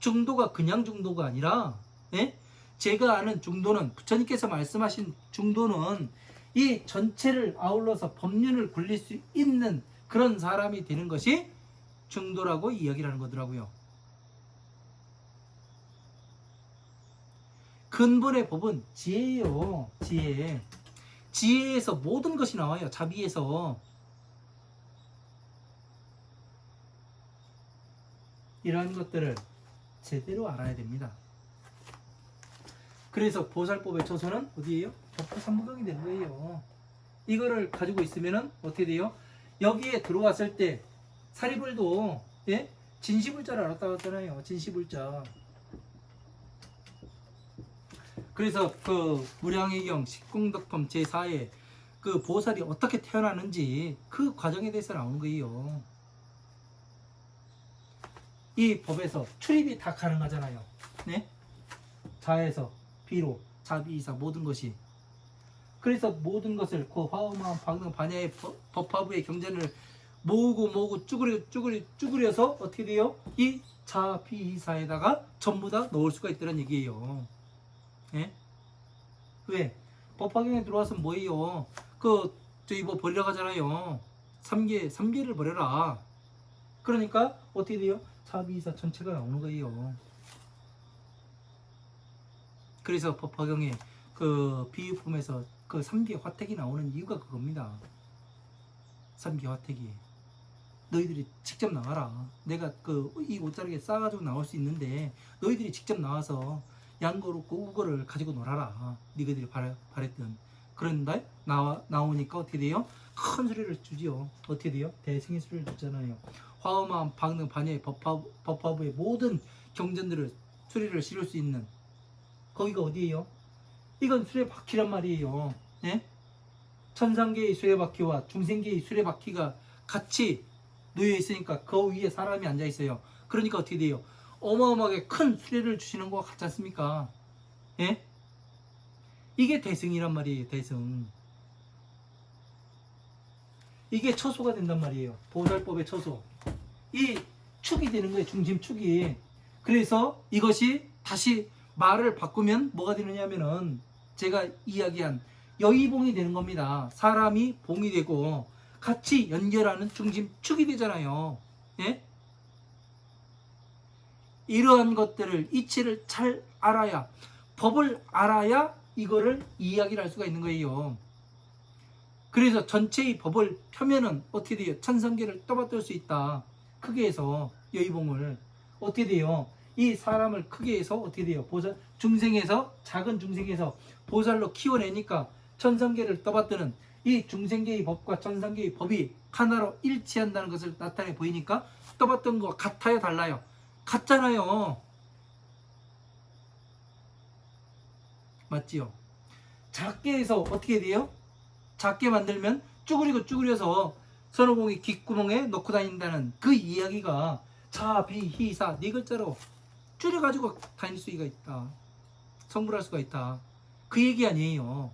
중도가 그냥 중도가 아니라, 예? 제가 아는 중도는, 부처님께서 말씀하신 중도는 이 전체를 아울러서 법륜을 굴릴 수 있는 그런 사람이 되는 것이 중도라고 이야기를 하는 거더라고요. 근본의 법은 지혜예요. 지혜. 지혜에서 모든 것이 나와요. 자비에서. 이러한 것들을 제대로 알아야 됩니다. 그래서 보살법의 초소는 어디예요? 법화삼무경이 되는 거예요. 이거를 가지고 있으면은 어떻게 돼요? 여기에 들어왔을 때 사리불도 예? 진시불자를 알았다고 했잖아요. 진시불자. 그래서 그 무량의경 식공덕품 제4에 그 보살이 어떻게 태어나는지 그 과정에 대해서 나오는 거예요. 이 법에서 출입이 다 가능하잖아요. 네? 자에서 비로 자비이사 모든 것이. 그래서 모든 것을 그 화엄한 방등 반야의 법화부의 경전을 모으고 쭈그려서 어떻게 돼요? 이 자비이사에다가 전부 다 넣을 수가 있다는 얘기예요. 예? 왜? 법화경에 들어와서 뭐예요? 저기 뭐 버리러 가잖아요. 3개를 버려라. 그러니까 어떻게 돼요? 자비이사 전체가 나오는 거예요. 그래서 법화경에 그 비유품에서 그 3개 화택이 나오는 이유가 그겁니다. 3개 화택이. 너희들이 직접 나와라. 내가 이 옷자락에 싸가지고 나올 수 있는데 너희들이 직접 나와서 양거로 우거를 가지고 놀아라. 니가들이 바랬던. 그런데 나오니까 어떻게 돼요? 큰 수레를 주지요. 어떻게 돼요? 대승의 수레를 줬잖아요. 화엄한 방능 반야의 법화부의 모든 경전들을 수레를 실을 수 있는 거기가 어디예요? 이건 수레바퀴란 말이에요. 예? 천상계의 수레바퀴와 중생계의 수레바퀴가 같이 놓여 있으니까 그 위에 사람이 앉아 있어요. 그러니까 어떻게 돼요? 어마어마하게 큰 수레를 주시는 거 같지 않습니까? 예? 이게 대승이란 말이에요. 대승. 이게 처소가 된단 말이에요. 보살법의 처소. 이 축이 되는 거예요. 중심축이. 그래서 이것이 다시 말을 바꾸면 뭐가 되느냐면은 제가 이야기한 여의봉이 되는 겁니다. 사람이 봉이 되고 같이 연결하는 중심축이 되잖아요. 예? 이러한 것들을 이치를 잘 알아야, 법을 알아야 이거를 이야기를 할 수가 있는 거예요. 그래서 전체의 법을 펴면은 어떻게 돼요? 천성계를 떠받들 수 있다. 크게 해서 여의봉을 어떻게 돼요? 이 사람을 크게 해서 어떻게 돼요? 보살 중생에서 작은 중생에서 보살로 키워내니까 천성계를 떠받드는 이 중생계의 법과 천성계의 법이 하나로 일치한다는 것을 나타내 보이니까 떠받든 거 같아요, 달라요? 같잖아요. 맞지요? 작게 해서 어떻게 돼요? 작게 만들면 쭈그려서 선호공이 귓구멍에 넣고 다닌다는 그 이야기가 자비희사 네 글자로 줄여가지고 다닐 수가 있다. 성불할 수가 있다. 그 얘기 아니에요.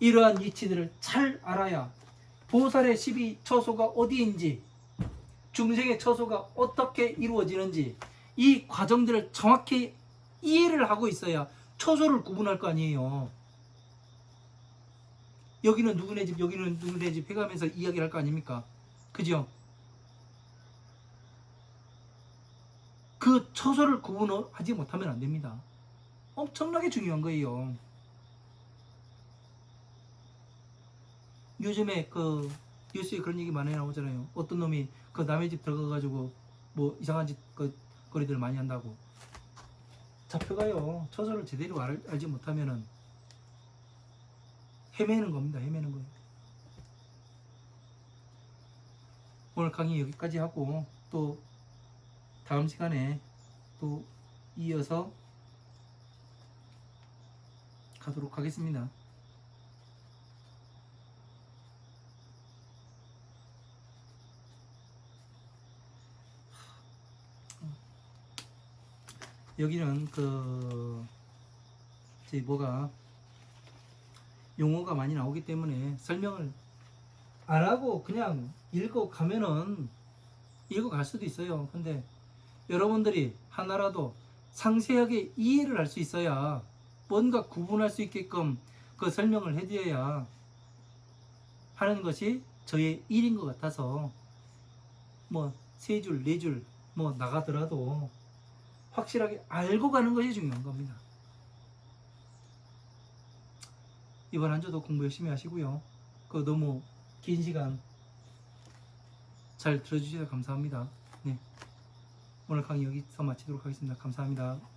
이러한 이치들을 잘 알아야 보살의 12처소가 어디인지, 중생의 처소가 어떻게 이루어지는지 이 과정들을 정확히 이해를 하고 있어야 처소를 구분할 거 아니에요. 여기는 누구네 집, 여기는 누구네 집 해가면서 이야기를 할 거 아닙니까? 그죠? 그 처소를 구분하지 못하면 안 됩니다. 엄청나게 중요한 거예요. 요즘에 그 뉴스에 그런 얘기 많이 나오잖아요. 어떤 놈이 그 남의 집 들어가가지고 뭐 이상한 짓 거리들 많이 한다고. 잡혀가요. 처소를 제대로 알지 못하면은 헤매는 겁니다. 헤매는 거예요. 오늘 강의 여기까지 하고 또 다음 시간에 또 이어서 가도록 하겠습니다. 여기는 뭐가 용어가 많이 나오기 때문에 설명을 안 하고 그냥 읽어가면은 읽어갈 수도 있어요. 근데 여러분들이 하나라도 상세하게 이해를 할 수 있어야 뭔가 구분할 수 있게끔 그 설명을 해드려야 하는 것이 저의 일인 것 같아서 뭐 3줄, 4줄 뭐 나가더라도 확실하게 알고 가는 것이 중요한 겁니다. 이번 한 주도 공부 열심히 하시고요. 그 너무 긴 시간 잘 들어주셔서 감사합니다. 네. 오늘 강의 여기서 마치도록 하겠습니다. 감사합니다.